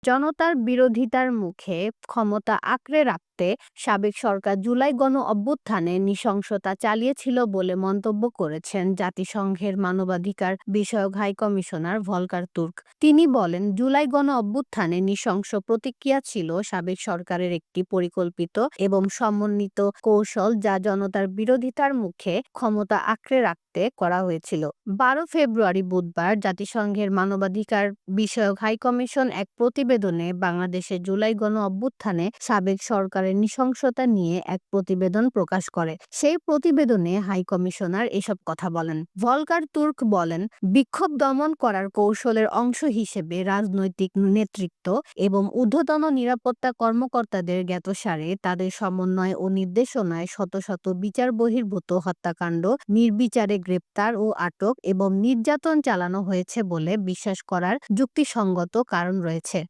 জনতার বিরোধিতার মুখে ক্ষমতা আঁকড়ে রাখতে সাবেক সরকার জুলাই গণ অভ্যুত্থানে নৃশংসতা চালিয়েছিল বলে মন্তব্য করেছেন জাতিসংঘের মানবাধিকার বিষয়ক হাই কমিশনার ভলকার তুর্ক। তিনি বলেন, জুলাই গণ অভ্যুত্থানে নৃশংস প্রতিক্রিয়া ছিল সাবেক সরকারের একটি পরিকল্পিত এবং সমন্বিত কৌশল, যা জনতার বিরোধিতার মুখে ক্ষমতা আঁকড়ে রাখতে করা হয়েছিল। 12 ফেব্রুয়ারি বুধবার জাতিসংঘের মানবাধিকার বিষয়ক হাই কমিশন এক প্রতিবেদনে বাংলাদেশের জুলাই গণ অভ্যুত্থানে সাবেক সরকারের নৃশংসতা নিয়ে এক প্রতিবেদন প্রকাশ করে। সেই প্রতিবেদনে হাই কমিশনার এসব কথা বলেন। ভলকার তুর্ক বলেন, বিক্ষোভ দমন করার কৌশলের অংশ হিসেবে রাজনৈতিক নেতৃত্ব এবং ঊর্ধ্বতন নিরাপত্তা কর্মকর্তাদের জ্ঞাতসারে তাদের সমন্বয় ও নির্দেশনায় শত শত বিচার বহির্ভূত হত্যাকাণ্ড, নির্বিচারে গ্রেপ্তার ও আটক এবং নির্যাতন চালানো হয়েছে বলে বিশ্বাস করার যুক্তিসঙ্গত কারণ রয়েছে।